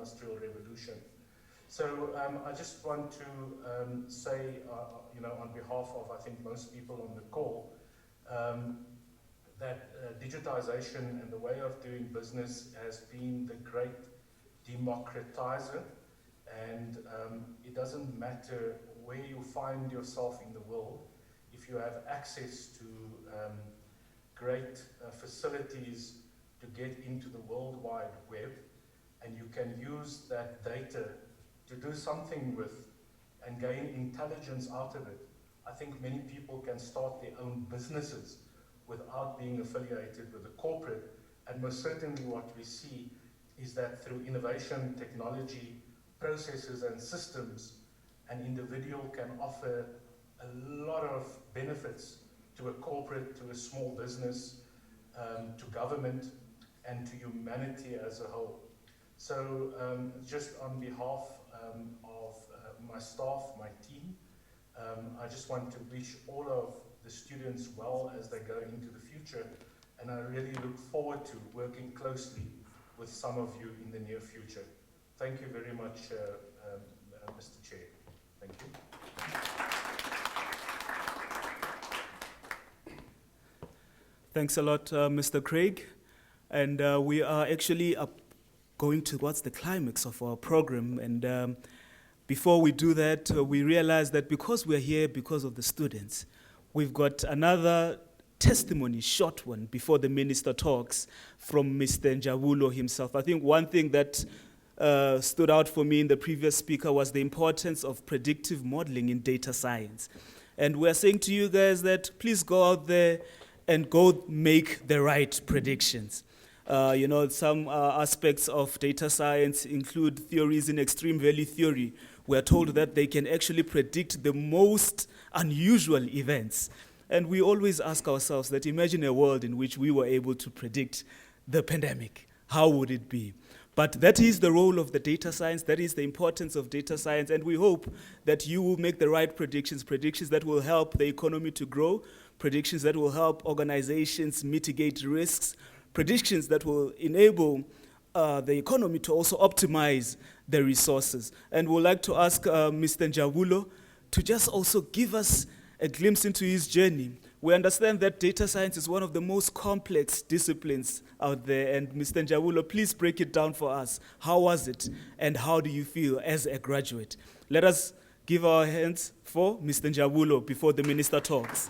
industrial revolution. So I just want to say, on behalf of, I think, most people on the call, that digitization and the way of doing business has been the great democratizer, and it doesn't matter where you find yourself in the world. If you have access to great facilities to get into the World Wide Web, and you can use that data to do something with and gain intelligence out of it, I think many people can start their own businesses without being affiliated with a corporate. And most certainly what we see is that through innovation, technology, processes and systems, an individual can offer a lot of benefits to a corporate, to a small business, to government, and to humanity as a whole. So just on behalf of my staff, my team, I just want to wish all of the students well as they go into the future, and I really look forward to working closely with some of you in the near future. Thank you very much, Mr. Chair. Thank you. Thanks a lot, Mr. Craig. And we are actually going towards the climax of our program. And before we do that, we realize that because we're here because of the students, we've got another testimony, short one, before the minister talks, from Mr. Njabulo himself. I think one thing that stood out for me in the previous speaker was the importance of predictive modeling in data science. And we're saying to you guys that please go out there and go make the right predictions. Some aspects of data science include theories in extreme value theory. We're told that they can actually predict the most unusual events. And we always ask ourselves that imagine a world in which we were able to predict the pandemic. How would it be? But that is the role of the data science. That is the importance of data science. And we hope that you will make the right predictions that will help the economy to grow, predictions that will help organizations mitigate risks, predictions that will enable the economy to also optimize the resources. And we'd like to ask Mr. Njabulo to just also give us a glimpse into his journey. We understand that data science is one of the most complex disciplines out there. And Mr. Njabulo, please break it down for us. How was it? And how do you feel as a graduate? Let us give our hands for Mr. Njabulo before the minister talks.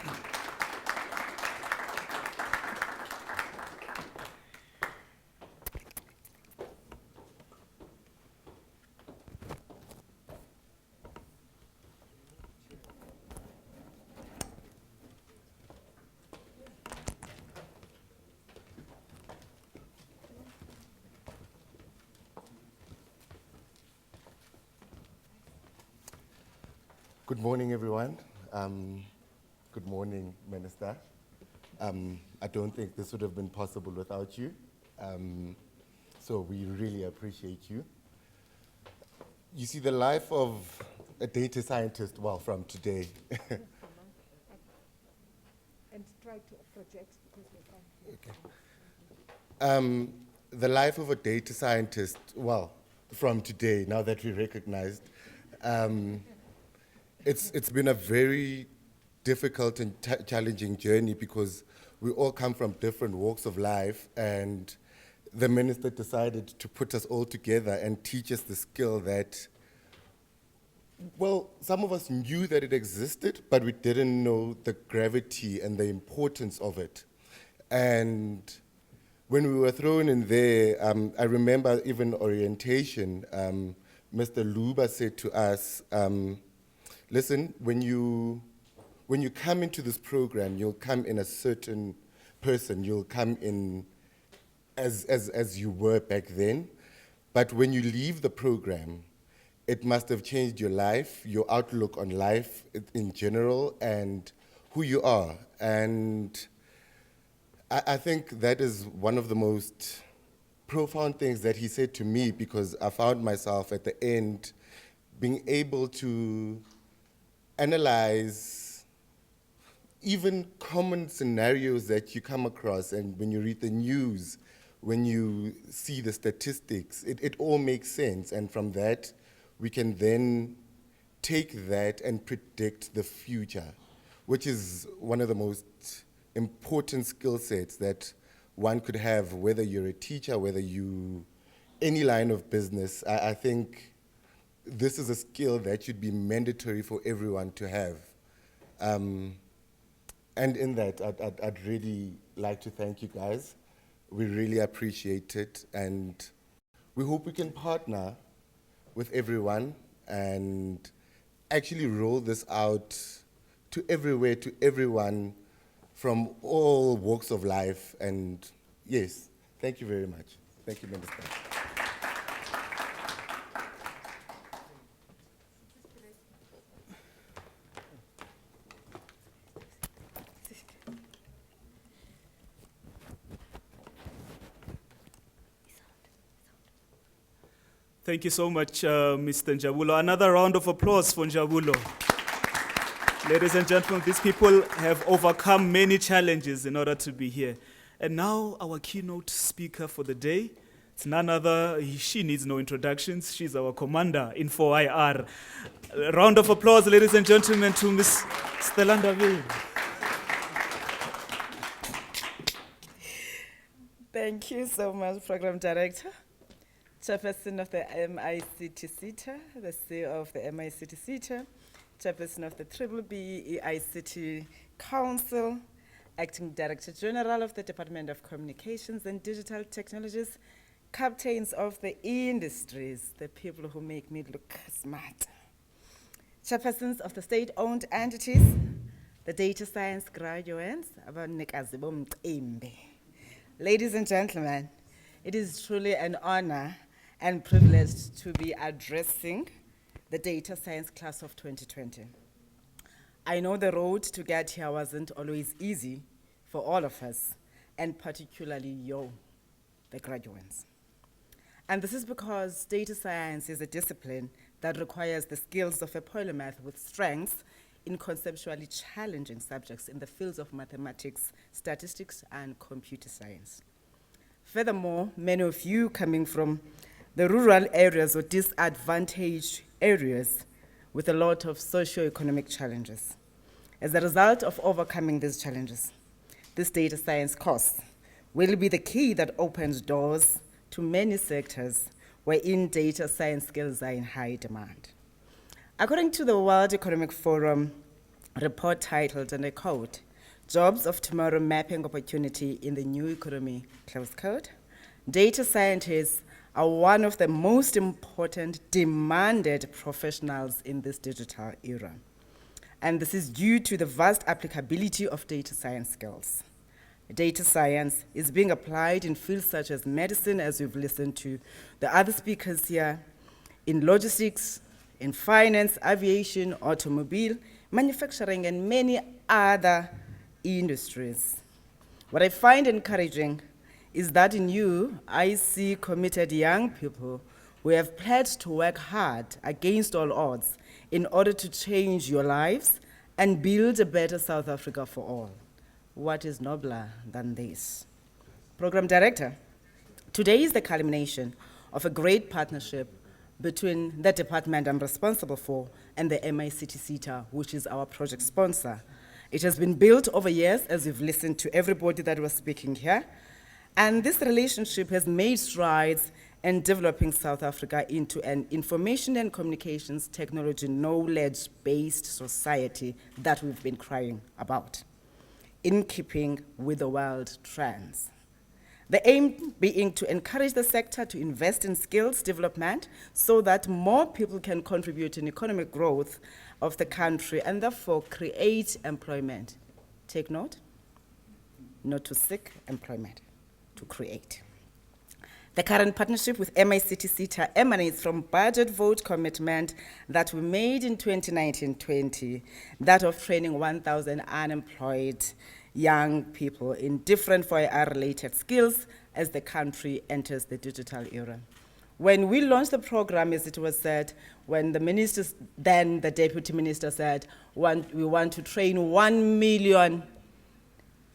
Good morning, everyone. Good morning, Minister. I don't think this would have been possible without you. So we really appreciate you. You see, the life of a data scientist, well, from today. And try to project because we can't. Okay. The life of a data scientist, well, from today, now that we recognized, it's been a very difficult and challenging journey because we all come from different walks of life, and the minister decided to put us all together and teach us the skill that, well, some of us knew that it existed, but we didn't know the gravity and the importance of it. And when we were thrown in there, I remember even orientation, Mr. Luba said to us, listen, when you come into this program, you'll come in a certain person. You'll come in as you were back then. But when you leave the program, it must have changed your life, your outlook on life in general, and who you are. And I think that is one of the most profound things that he said to me, because I found myself at the end being able to analyze even common scenarios that you come across, and when you read the news, when you see the statistics, it all makes sense. And from that, we can then take that and predict the future, which is one of the most important skill sets that one could have, whether you're a teacher, whether you, any line of business. I think this is a skill that should be mandatory for everyone to have. And in that, I'd really like to thank you guys. We really appreciate it, and we hope we can partner with everyone and actually roll this out to everywhere, to everyone from all walks of life. And yes, thank you very much. Thank you, Minister. Thank you so much, Mr. Njabulo. Another round of applause for Njabulo. Ladies and gentlemen, these people have overcome many challenges in order to be here. And now our keynote speaker for the day, it's none other, she needs no introductions, she's our commander in 4IR. A round of applause, ladies and gentlemen, to Ms. Stella Ndabeni. Thank you so much, Program Director. Chairperson of the MICTSETA, the CEO of the MICTSETA, Chairperson of the BBB EICT Council, Acting Director General of the Department of Communications and Digital Technologies, captains of the industries, the people who make me look smart, chairpersons of the state-owned entities, the data science graduates, ladies and gentlemen, it is truly an honor and privileged to be addressing the data science class of 2020. I know the road to get here wasn't always easy for all of us, and particularly you, the graduates. And this is because data science is a discipline that requires the skills of a polymath with strengths in conceptually challenging subjects in the fields of mathematics, statistics, and computer science. Furthermore, many of you coming from the rural areas or disadvantaged areas with a lot of socio-economic challenges. As a result of overcoming these challenges, this data science course will be the key that opens doors to many sectors wherein data science skills are in high demand. According to the World Economic Forum report titled, and I quote, "Jobs of Tomorrow Mapping Opportunity in the New Economy," close quote, data scientists are one of the most important demanded professionals in this digital era. And this is due to the vast applicability of data science skills. Data science is being applied in fields such as medicine, as we've listened to the other speakers here, in logistics, in finance, aviation, automobile, manufacturing, and many other industries. What I find encouraging is that in you, I see committed young people who have pledged to work hard against all odds in order to change your lives and build a better South Africa for all. What is nobler than this? Program Director, today is the culmination of a great partnership between the department I'm responsible for and the MICTSETA, which is our project sponsor. It has been built over years, as you've listened to everybody that was speaking here. And this relationship has made strides in developing South Africa into an information and communications technology knowledge-based society that we've been crying about, in keeping with the world trends. The aim being to encourage the sector to invest in skills development so that more people can contribute in economic growth of the country and therefore create employment. Take note, not to seek employment, to create. The current partnership with MICTSETA emanates from budget vote commitment that we made in 2019-20, that of training 1,000 unemployed young people in different 4IR-related skills as the country enters the digital era. When we launched the program, as it was said, when the ministers, then the deputy minister said, we want to train 1 million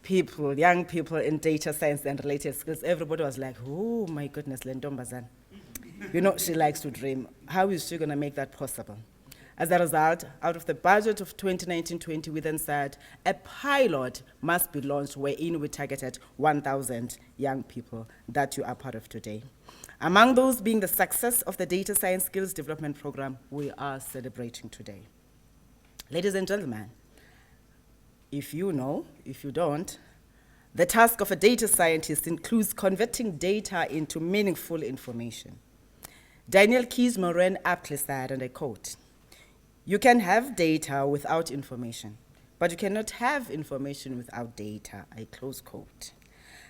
people, young people in data science and related skills, everybody was like, oh my goodness, le ntombazana. You know, she likes to dream. How is she going to make that possible? As a result, out of the budget of 2019-20, we then said a pilot must be launched wherein we targeted 1,000 young people that you are part of today. Among those being the success of the Data Science Skills Development Program we are celebrating today. Ladies and gentlemen, if you know, if you don't, the task of a data scientist includes converting data into meaningful information. Daniel Keys-Moran aptly said, and I quote, "You can have data without information, but you cannot have information without data," I close quote.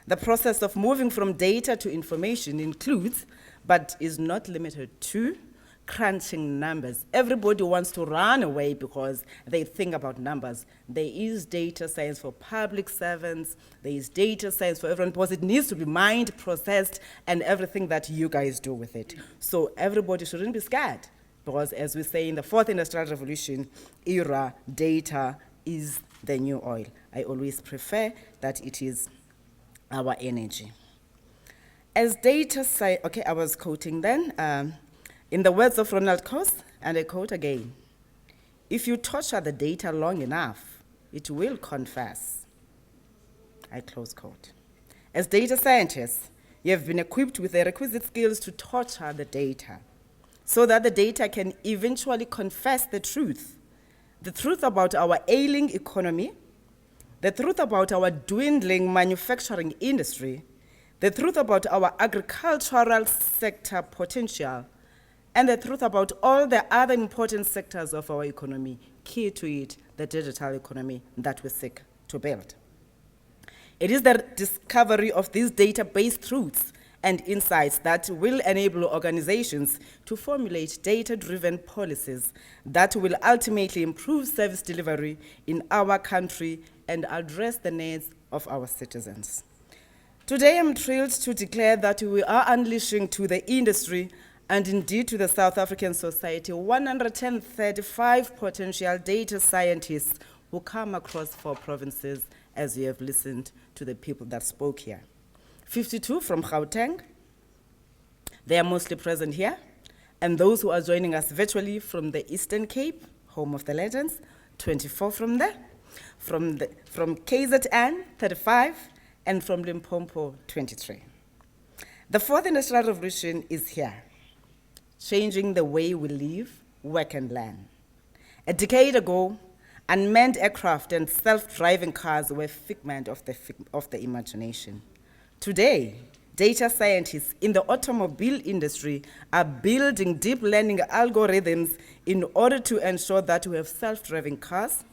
The process of moving from data to information includes, but is not limited to, crunching numbers. Everybody wants to run away because they think about numbers. There is data science for public servants, there is data science for everyone because it needs to be mined, processed, and everything that you guys do with it. So everybody shouldn't be scared because, as we say in the fourth industrial revolution era, data is the new oil. I always prefer that it is our energy. As data science, okay, I was quoting then, in the words of Ronald Coase, and I quote again, "If you torture the data long enough, it will confess." I close quote. As data scientists, you have been equipped with the requisite skills to torture the data so that the data can eventually confess the truth about our ailing economy, the truth about our dwindling manufacturing industry, the truth about our agricultural sector potential, and the truth about all the other important sectors of our economy, key to it, the digital economy that we seek to build. It is the discovery of these data-based truths and insights that will enable organizations to formulate data-driven policies that will ultimately improve service delivery in our country and address the needs of our citizens. Today, I'm thrilled to declare that we are unleashing to the industry and indeed to the South African society 135 potential data scientists who come across 4 provinces, as you have listened to the people that spoke here. 52 from Gauteng, they are mostly present here, and those who are joining us virtually from the Eastern Cape, home of the legends, 24 from there, from KZN, 35, and from Limpopo, 23. The fourth industrial revolution is here, changing the way we live, work, and learn. A decade ago, unmanned aircraft and self-driving cars were a figment of the imagination. Today, data scientists in the automobile industry are building deep learning algorithms in order to ensure that we have self-driving cars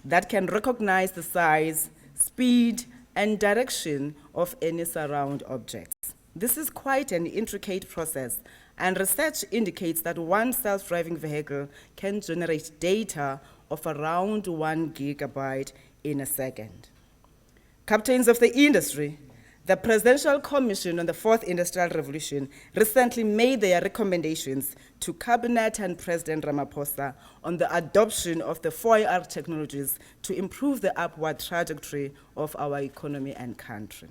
that can recognize the size, speed, and direction of any surround objects. This is quite an intricate process, and research indicates that one self-driving vehicle can generate data of around 1 gigabyte in a second. Captains of the industry, the Presidential Commission on the Fourth Industrial Revolution recently made their recommendations to Cabinet and President Ramaphosa on the adoption of the 4IR technologies to improve the upward trajectory of our economy and country.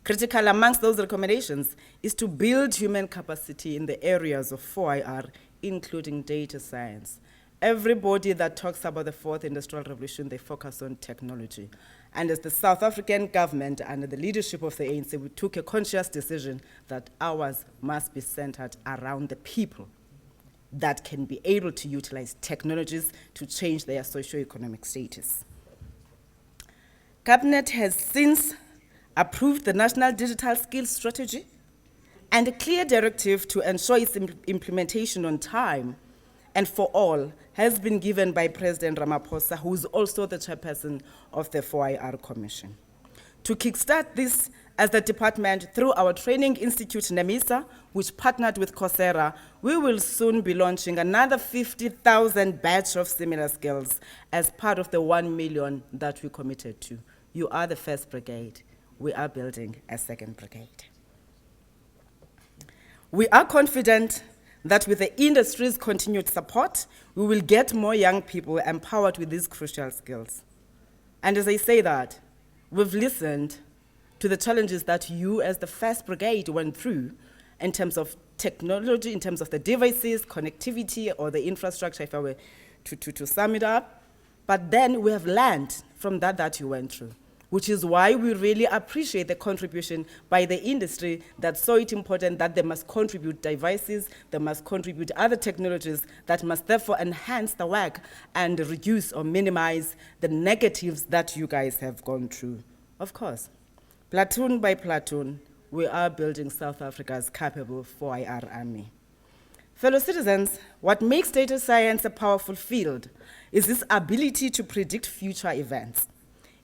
Critical amongst those recommendations is to build human capacity in the areas of 4IR, including data science. Everybody that talks about the fourth industrial revolution, they focus on technology. And as the South African government, under the leadership of the ANC, we took a conscious decision that ours must be centered around the people that can be able to utilize technologies to change their socio-economic status. Cabinet has since approved the National Digital Skills Strategy and a clear directive to ensure its implementation on time and for all has been given by President Ramaphosa, who is also the chairperson of the 4IR Commission. To kickstart this, as the department, through our training institute, NEMISA, which partnered with Coursera, we will soon be launching another 50,000 batch of similar skills as part of the 1 million that we committed to. You are the first brigade. We are building a second brigade. We are confident that with the industry's continued support, we will get more young people empowered with these crucial skills. And as I say that, We've listened to the challenges that you as the First Brigade went through in terms of technology, in terms of the devices, connectivity, or the infrastructure, if I were to sum it up. But then we have learned from that you went through, which is why we really appreciate the contribution by the industry that saw it important that they must contribute devices, they must contribute other technologies that must therefore enhance the work and reduce or minimize the negatives that you guys have gone through. Of course, platoon by platoon, we are building South Africa's capable 4IR army. Fellow citizens, what makes data science a powerful field is this ability to predict future events.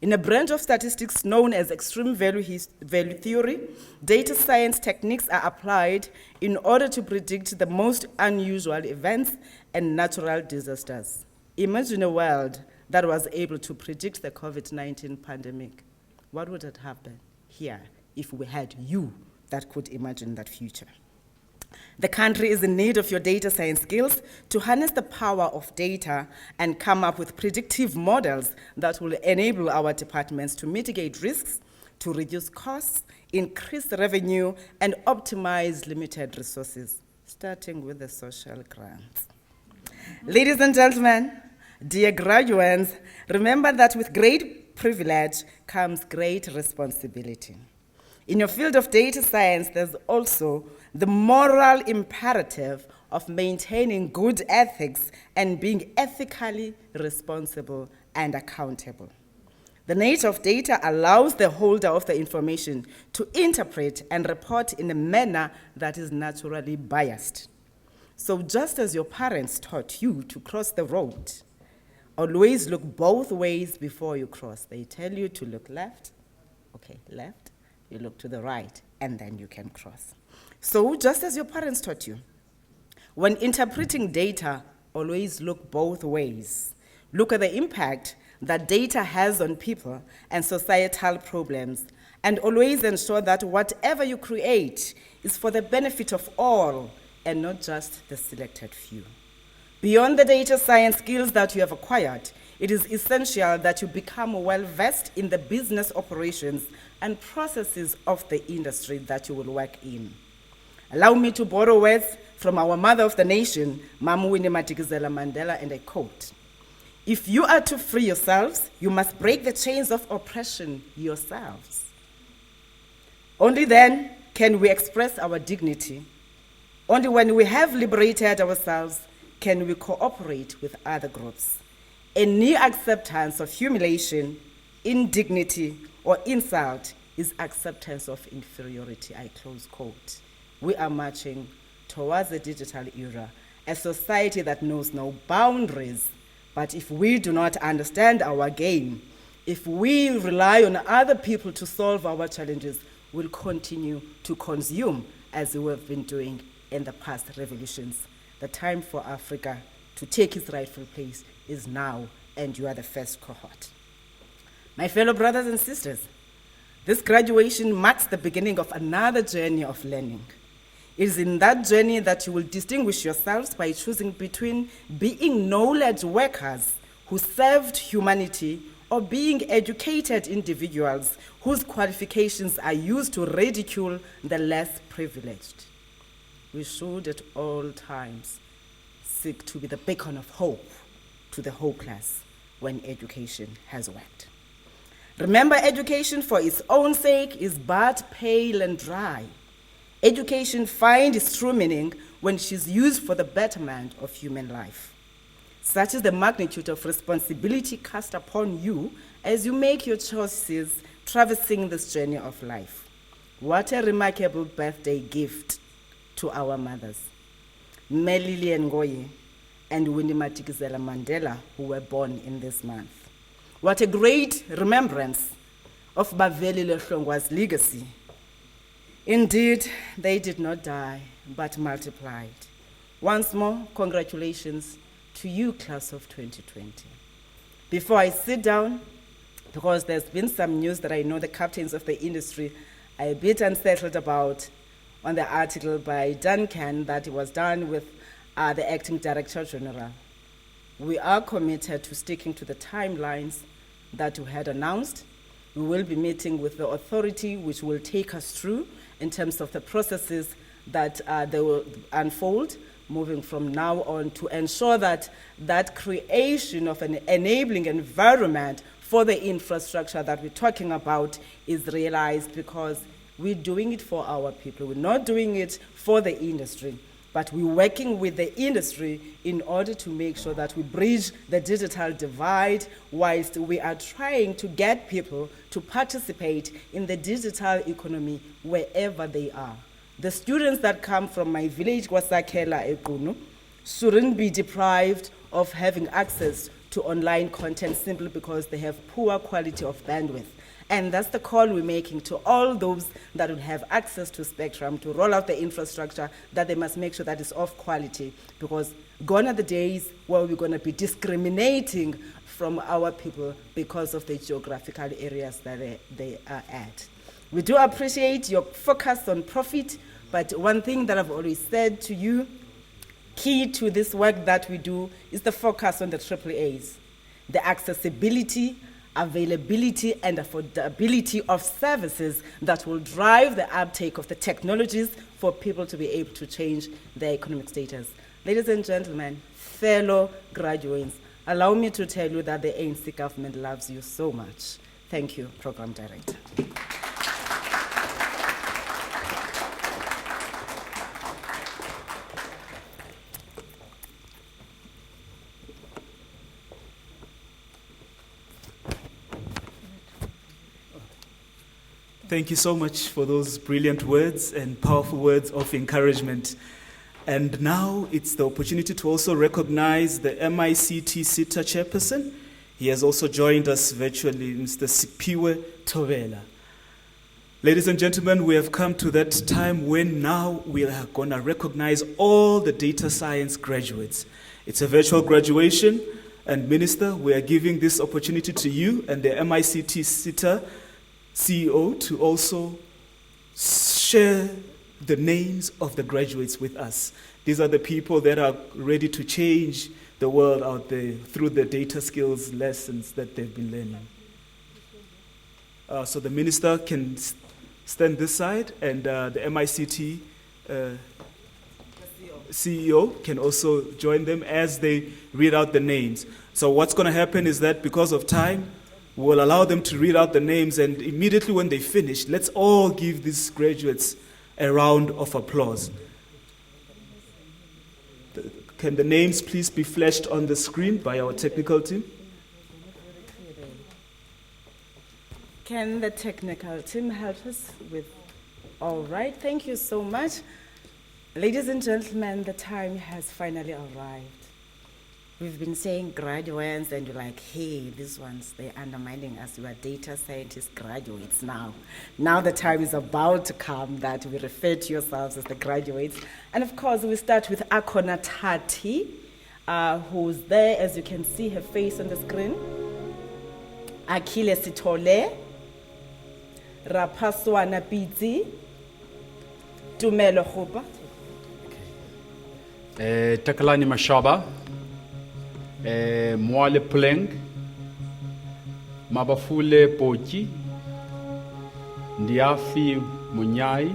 In a branch of statistics known as extreme value theory, data science techniques are applied in order to predict the most unusual events and natural disasters. Imagine a world that was able to predict the COVID-19 pandemic. What would have happened here if we had you that could imagine that future? The country is in need of your data science skills to harness the power of data and come up with predictive models that will enable our departments to mitigate risks, to reduce costs, increase revenue, and optimize limited resources, starting with the social grants. Ladies and gentlemen, dear graduates, remember that with great privilege comes great responsibility. In your field of data science, there's also the moral imperative of maintaining good ethics and being ethically responsible and accountable. The nature of data allows the holder of the information to interpret and report in a manner that is naturally biased. So just as your parents taught you to cross the road, always look both ways before you cross. They tell you to look left, okay, left, you look to the right, and then you can cross. So just as your parents taught you, when interpreting data, always look both ways. Look at the impact that data has on people and societal problems, and always ensure that whatever you create is for the benefit of all and not just the selected few. Beyond the data science skills that you have acquired, it is essential that you become well-versed in the business operations and processes of the industry that you will work in. Allow me to borrow words from our mother of the nation, Mama Winnie Madikizela-Mandela, and I quote, "If you are to free yourselves, you must break the chains of oppression yourselves. Only then can we express our dignity. Only when we have liberated ourselves can we cooperate with other groups. Any acceptance of humiliation, indignity, or insult is acceptance of inferiority," I close quote. We are marching towards a digital era, a society that knows no boundaries. But if we do not understand our game, if we rely on other people to solve our challenges, we'll continue to consume as we have been doing in the past revolutions. The time for Africa to take its rightful place is now, and you are the first cohort. My fellow brothers and sisters, this graduation marks the beginning of another journey of learning. It is in that journey that you will distinguish yourselves by choosing between being knowledge workers who served humanity or being educated individuals whose qualifications are used to ridicule the less privileged. We should at all times seek to be the beacon of hope to the hopeless when education has worked. Remember, education for its own sake is but pale and dry. Education finds its true meaning when it is used for the betterment of human life. Such is the magnitude of responsibility cast upon you as you make your choices traversing this journey of life. What a remarkable birthday gift to our mothers, Melili Ngoyi and Winnie Madikizela-Mandela, who were born in this month. What a great remembrance of Baveli Lehlongwa's legacy. Indeed, they did not die, but multiplied. Once more, congratulations to you, class of 2020. Before I sit down, because there's been some news that I know the captains of the industry are a bit unsettled about on the article by Duncan that was done with the acting director general. We are committed to sticking to the timelines that we had announced, We will be meeting with the authority, which will take us through in terms of the processes that they will unfold moving from now on to ensure that that creation of an enabling environment for the infrastructure that we're talking about is realized, because we're doing it for our people. We're not doing it for the industry, but we're working with the industry in order to make sure that we bridge the digital divide whilst we are trying to get people to participate in the digital economy wherever they are. The students that come from my village, Kwasakela Ekunu, shouldn't be deprived of having access to online content simply because they have poor quality of bandwidth. And that's the call we're making to all those that will have access to spectrum to roll out the infrastructure, that they must make sure that it's of quality, because gone are the days where we're going to be discriminating from our people because of the geographical areas that they are at. We do appreciate your focus on profit, but one thing that I've always said to you, key to this work that we do is the focus on the AAAs, the accessibility, availability, and affordability of services that will drive the uptake of the technologies for people to be able to change their economic status. Ladies and gentlemen, fellow graduates, allow me to tell you that the ANC government loves you so much. Thank you, Program Director. Thank you so much for those brilliant words and powerful words of encouragement. And now it's the opportunity to also recognize the MICTSETA chairperson. He has also joined us virtually, Mr. Sipiwe Tovela. Ladies and gentlemen, we have come to that time when now we are going to recognize all the data science graduates. It's a virtual graduation, and Minister, we are giving this opportunity to you and the MICTSETA CEO to also share the names of the graduates with us. These are the people that are ready to change the world out there through the data skills lessons that they've been learning. So the minister can stand this side, and the MICT CEO can also join them as they read out the names. So what's going to happen is that because of time, we'll allow them to read out the names, and immediately when they finish, let's all give these graduates a round of applause. Can the names please be flashed on the screen by our technical team? Can the technical team help us with? All right, thank you so much. Ladies and gentlemen, the time has finally arrived. We've been saying graduates, and you're like, hey, these ones, they're undermining us. We are data scientist graduates now. Now the time is about to come that we refer to yourselves as the graduates. And of course, we start with Akona Tati, who's there, as you can see her face on the screen. Akile Sitole, Rapaswana Pizzi, Tumelo Hopa. Takalani Mashaba. Mwale Pleng, Mabafule Pochi, Ndiafi Munyai,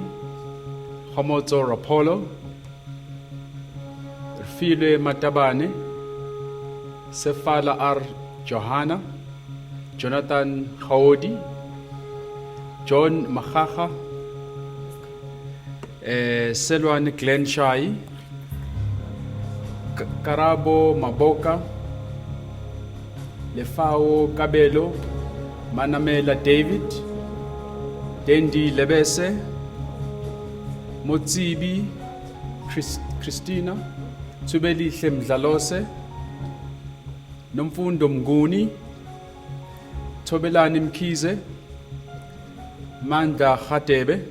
Homoto Rapolo, Rfile Matabane, Sefala R. Johanna, Jonathan Haodi, John Mahaha, Selwan Glen Shai, Karabo Maboka, Lefao Kabelo, Manamela David, Dendi Lebese, Motsibi Christina, Tubeli Mdlalose, Nomfundo Mguni, Tobelani Mkize, Manda Khatebe,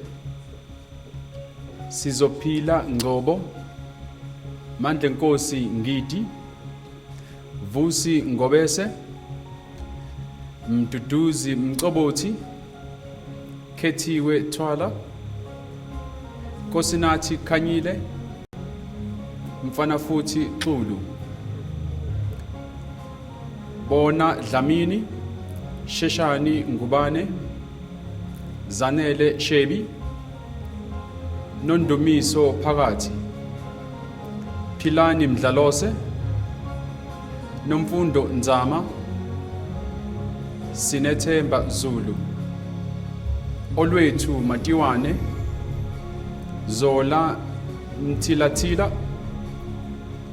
Sizopila Ngobo, Mandlenkosi Ngidi, Vusi Ngobese, Mduduzi Mkoboti, Ketiwe Twala, Kosinati Kanyile, Mfanafuti Xulu, Bona Dlamini, Sheshani Ngubane, Zanele Shebi, Nondumiso Phakathi, Philani Mdlalose, Nomfundo Nzama, Sinethemba Zulu, Olwethu Matiwane, Zola Mtilatila,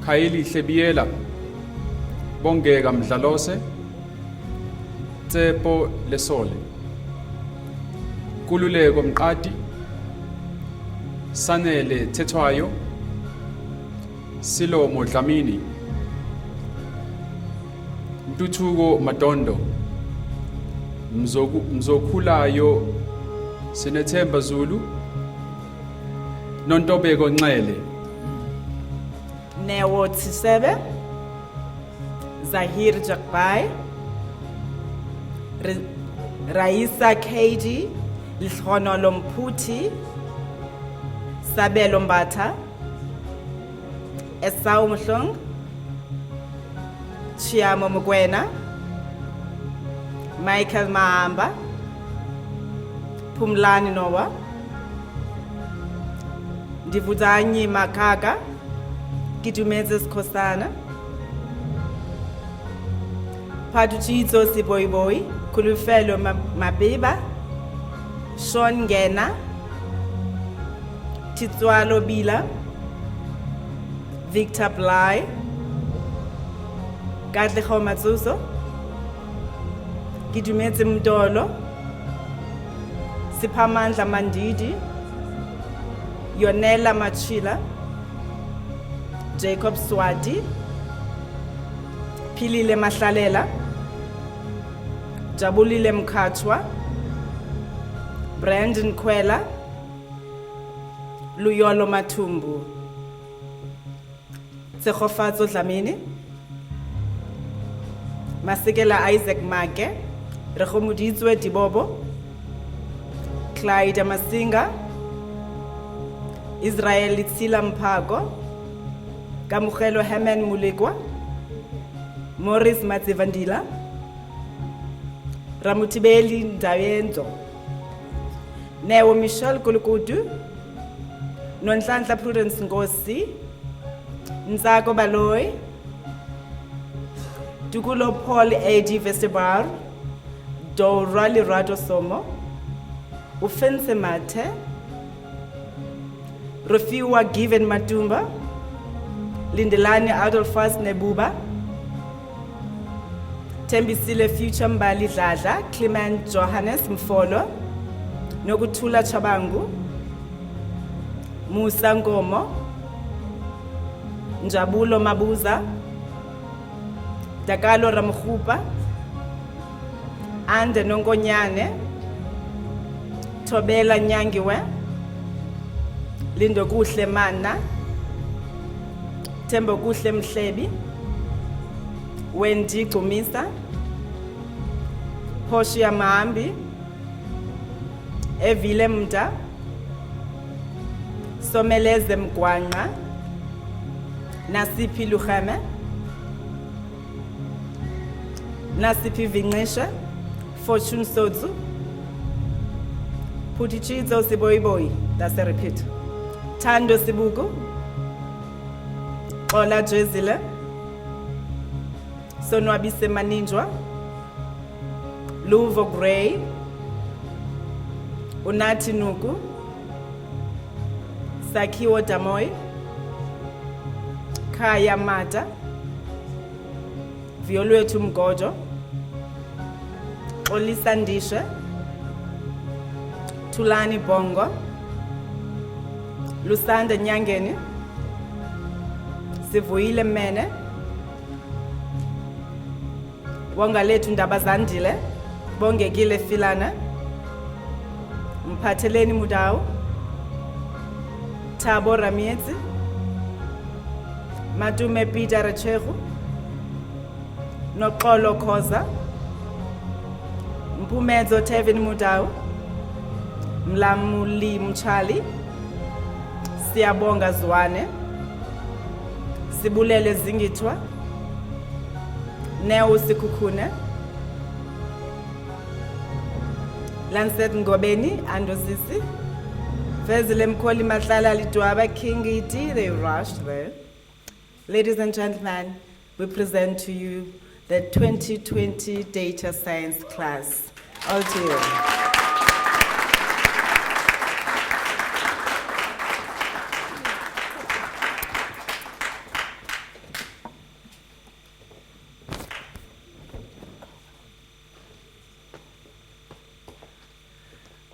Kaili Hlebiela, Bongega Mdlalose, Tsepo Lesole, Kululeko Mqadi, Sanele Thethwayo, Silomo Dlamini, Ntuthuko Madondo, Mzokhulayo Sinethemba Zulu, Nontobeko Nxele, Newo Tsisebe, Zahir Jakbai, Raisa Keiji, Lishonolo Lomputi, Sabelo Mbata, Esau Mhlong, Chiamo Mugwena, Michael Maamba, Pumlani Noah, Ndivuzanyi Makaka, Kitumezes Kosana, Paduchizo Siboy, Kulufelo Mabiba, Sean Gena, Titswalo Bila, Victor Bly, Gadleho Matsuso, Kitumeze Mdolo, Sipamandla Mandidi, Yonela Machila, Jacob Swati, Philile Mahlalela, Jabulile Mkhatshwa, Brandon Kwela, Luyolo Matumbu, Tsekhofatso Dlamini, Masekela Isaac Make, Rekhomuditswe Dibobo, Clyde Masinga, Israel Litsila Mpago, Kamugelo Hemen Mulegwa, Morris Matsivandila, Ramutibeli Ndayenzo, Newo Michelle Kulukudu, Nonhlanhla Prudence Ngosi, Nzako Baloy, Tukulo Paul A.D. Vestebar, Do Rally Rado Somo, Ufense Mate, Rufiwa Given Matumba, Lindelani Adolphus Nebuba, Tembisile Future Mbali Dladla, Clement Johannes Mfolo, Nokuthula Chabangu, Musa Ngomo, Njabulo Mabuza, Dakalo Ramkhupa, Ande Nongonyane, Tobela Nyangiwe, Lindo Kuhle Mana, Tembo Kuhle Mhlebi, Wendy Gumisa, Hoshia Maambi, Evile Mda, Someleze Mgwanga, Nasipi Lukhame, Nasipi Vingesha, Fortune Sodzu, Putichizo Siboiboy, that's a repeat. Tando Sibugu, Ola Jezile, Sonwabise Maninjwa, Luvo Gray, Unati Nuku, Sakiwo Damoy, Kaya Mata, Violwetu Mgojo, Olisa Ndisha, Tulani Bongo, Lusanda Nyangeni, Sivuile Mene, Wangaletu Ndabazandile, Bongegile Filana, Mphatheleni Mudau, Thabo Ramietsi, Matume Peter Racheru, Noxolo Khoza, Mpumedzo Tevin Mudau, Mlamuli Mchali, Siyabonga Zwane, Sibulele Zingitwa, Neo Sikukhune, Lancet Ngobeni, Andosisi, Vezilem Koli Matlala Lituaba King Iti, they rushed there. Ladies and gentlemen, we present to you the 2020 Data Science class. All to you.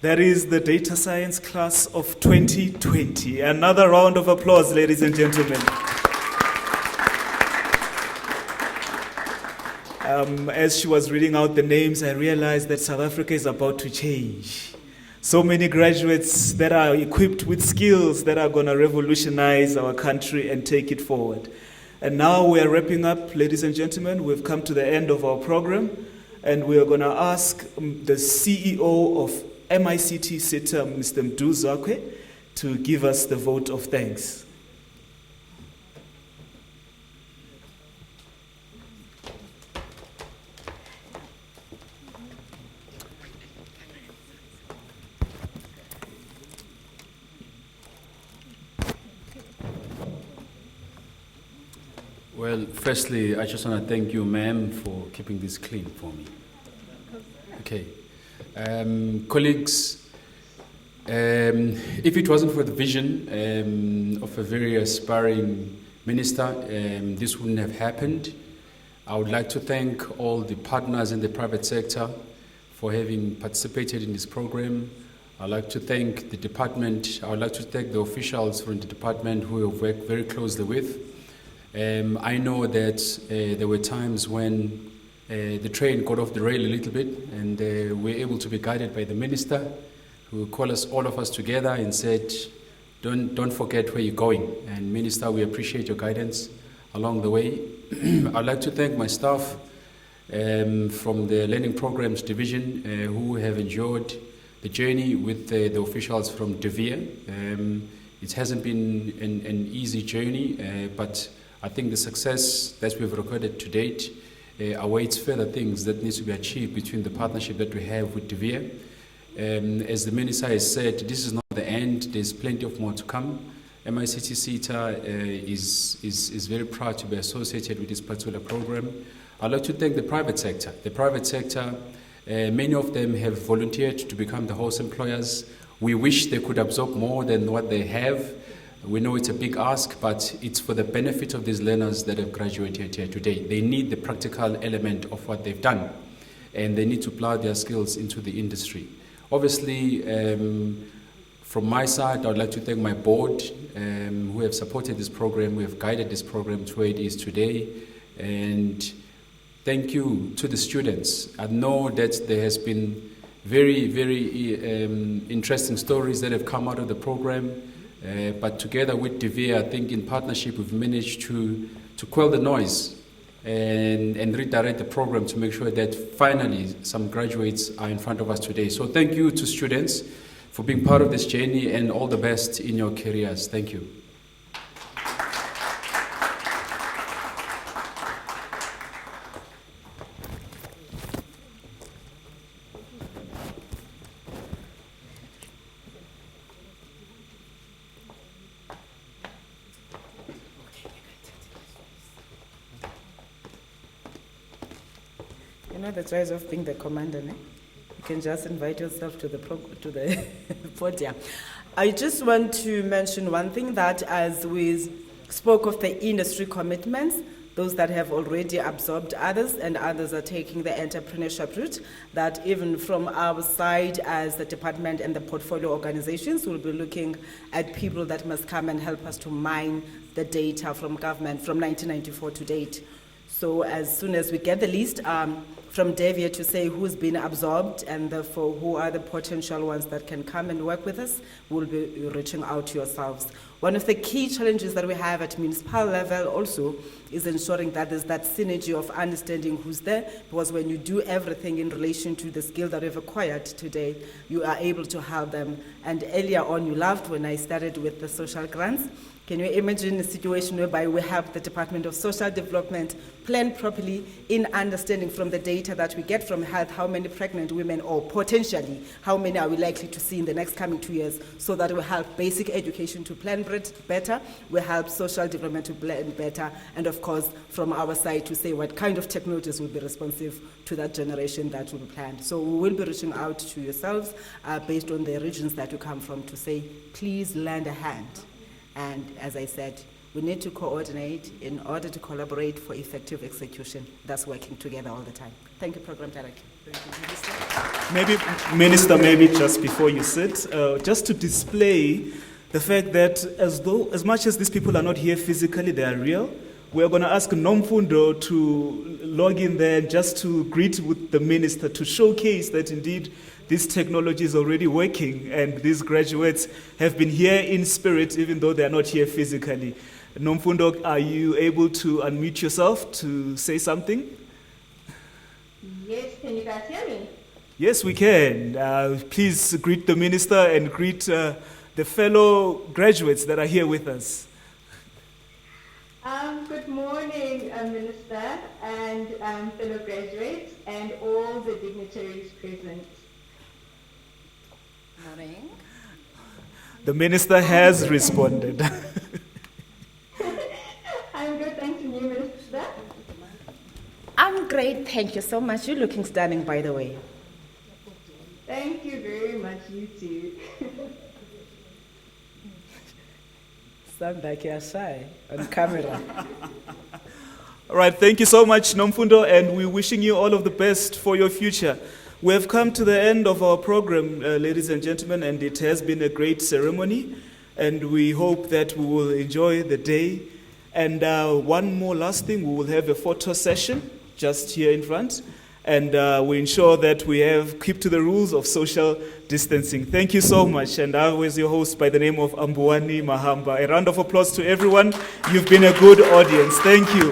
That is the data science class of 2020. Another round of applause, ladies and gentlemen. As she was reading out the names, I realized that South Africa is about to change. So many graduates that are equipped with skills that are going to revolutionize our country and take it forward. And now we are wrapping up, ladies and gentlemen. We've come to the end of our program, and we are going to ask the CEO of MICTSETA, Mr. Mdu Zakwe, to give us the vote of thanks. Well, firstly, I just want to thank you, ma'am, for keeping this clean for me. Okay. Colleagues, if it wasn't for the vision of a very aspiring minister, this wouldn't have happened. I would like to thank all the partners in the private sector for having participated in this program. I'd like to thank the department. I would like to thank the officials from the department who have worked very closely with. I know that there were times when the train got off the rail a little bit, and we were able to be guided by the minister, who called us, all of us together, and said, "Don't forget where you're going." And Minister, we appreciate your guidance along the way. I'd like to thank my staff from the Learning Programs Division who have enjoyed the journey with the officials from DeVere. It hasn't been an easy journey, but I think the success that we've recorded to date awaits further things that needs to be achieved between the partnership that we have with DeVere. As the Minister has said, this is not the end. There's plenty of more to come. MICTSETA is very proud to be associated with this particular program. I'd like to thank the private sector. The private sector, many of them have volunteered to become the host employers. We wish they could absorb more than what they have. We know it's a big ask, but it's for the benefit of these learners that have graduated here today. They need the practical element of what they've done, and they need to plow their skills into the industry. Obviously, from my side, I'd like to thank my board who have supported this program, who have guided this program to where it is today, and thank you to the students. I know that there has been very, very interesting stories that have come out of the program. But together with DeVere, I think in partnership, we've managed to quell the noise and redirect the program to make sure that finally some graduates are in front of us today. So thank you to students for being part of this journey, and all the best in your careers. Thank you. You know the joys of being the commander, eh? You can just invite yourself to the podium. I just want to mention one thing, that as we spoke of the industry commitments, those that have already absorbed others and others are taking the entrepreneurship route, that even from our side as the department and the portfolio organizations, we'll be looking at people that must come and help us to mine the data from government from 1994 to date. So as soon as we get the list from DeVere to say who's been absorbed and therefore who are the potential ones that can come and work with us, we'll be reaching out to yourselves. One of the key challenges that we have at municipal level also is ensuring that there's that synergy of understanding who's there, because when you do everything in relation to the skill that we've acquired today, you are able to help them. And earlier on, you laughed when I started with the social grants. Can you imagine a situation whereby we have the Department of Social Development plan properly in understanding from the data that we get from health how many pregnant women, or potentially how many are we likely to see in the next coming 2 years, so that we help basic education to plan better, we help social development to plan better, and of course from our side to say what kind of technologies will be responsive to that generation that will be planned. So we will be reaching out to yourselves based on the regions that you come from to say, please lend a hand. And as I said, we need to coordinate in order to collaborate for effective execution. That's working together all the time. Thank you, Program Director. Maybe, Minister, maybe just before you sit, just to display the fact that as much as these people are not here physically, they are real, we're going to ask Nomfundo to log in there just to greet with the minister, to showcase that indeed this technology is already working and these graduates have been here in spirit even though they are not here physically. Nomfundo, are you able to unmute yourself to say something? Yes, can you guys hear me? Yes, we can. Please greet the minister and greet the fellow graduates that are here with us. Good morning, Minister and fellow graduates and all the dignitaries present. Morning. The minister has responded. I'm good, thanks, and you, Minister? I'm great, thank you so much. You're looking stunning, by the way. Thank you very much, you too. Sound like you're shy on camera. All right, thank you so much, Nomfundo, and we're wishing you all of the best for your future. We have come to the end of our program, ladies and gentlemen, and it has been a great ceremony, and we hope that we will enjoy the day. And one more last thing, we will have a photo session just here in front, and we ensure that we keep to the rules of social distancing. Thank you so much, and I was your host by the name of Ambuani Mahamba. A round of applause to everyone. You've been a good audience. Thank you.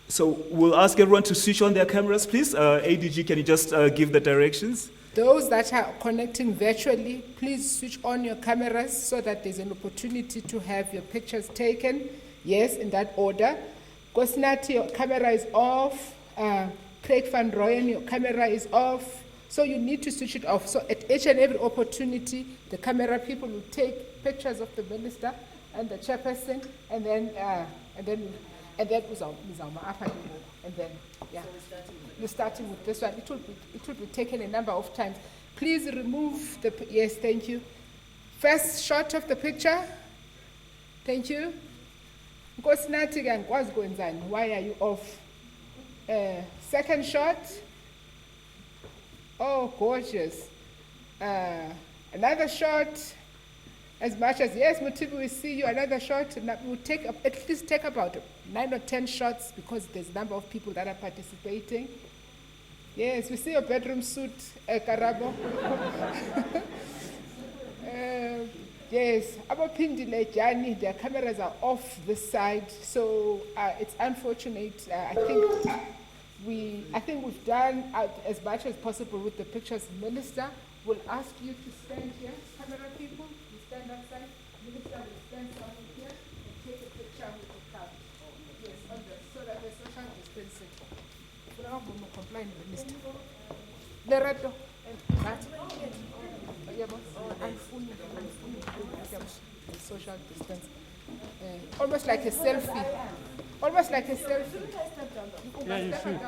So we'll ask everyone to switch on their cameras, please. ADG, can you just give the directions? Those that are connecting virtually, please switch on your cameras so that there's an opportunity to have your pictures taken. Yes, in that order. Kosnati, your camera is off. Craig van Rooyen, your camera is off. So you need to switch it off. So at each and every opportunity, the camera people will take pictures of the minister and the chairperson, and then yeah. We're starting with this one. It will be taken a number of times. Please remove the, yes, thank you. First shot of the picture. Thank you. Why are you off? Second shot. Oh, gorgeous. Another shot. As much as, yes, Mutibu, we see you, another shot. We'll at least take about 9 or 10 shots because there's a number of people that are participating. Yes, we see your bedroom suit, Karabo. Yes, their cameras are off this side, so it's unfortunate. I think we've done as much as possible with the pictures. Minister, we'll ask you to stand here, camera people. Stand outside, Minister will stand somewhere here and take a picture with the crowd. Yes, so that the social distancing. Comply, Minister. Lerato and that. Social distance. Almost like a selfie. Almost like a selfie. Yeah, you should.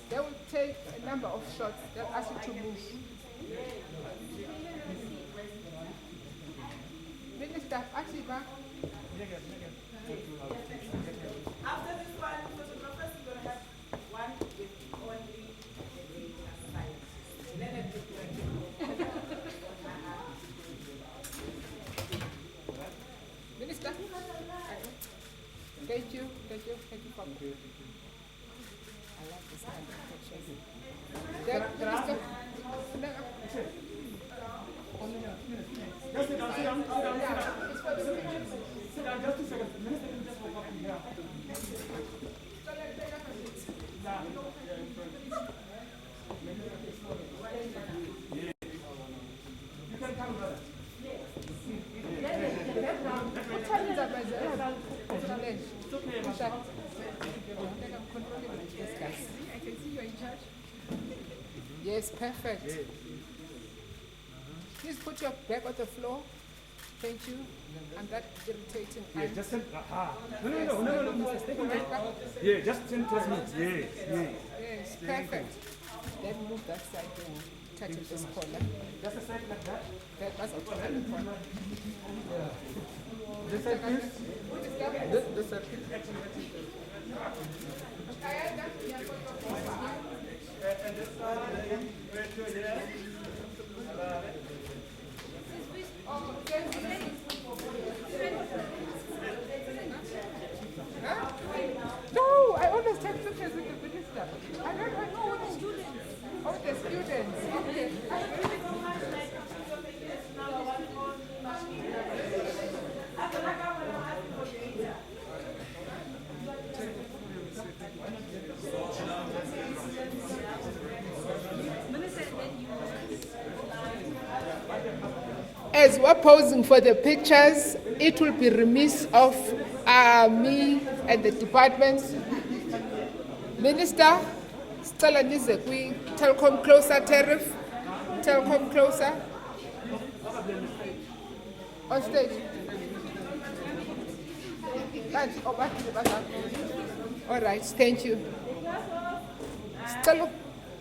They will take a number of shots. They'll ask you to move. Minister, actually, After this one, photographers are going to have one with only the data side. Then it will Minister. Thank you. Thank you for I love this kind of pictures. Minister, yes, perfect. Please put your back on the floor. Thank you. And that irritating. Yeah, just send. No. Yeah, just send to me. Yes. Yes, perfect. Then move that side and touch this corner. Just a side like that. That was up to the corner. This side, please. This side. And this side. No, I always take pictures with the minister. I don't know what the students. Oh, the students. Okay. As we're posing for the pictures, it will be remiss of me and the departments. Minister, Stella Ndabeni-Abrahams, Telecom Closer tariff, Telecom Closer. On stage. All right, thank you. Stella,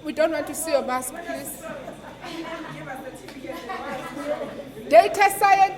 we don't want to see your mask, please. Data scientist.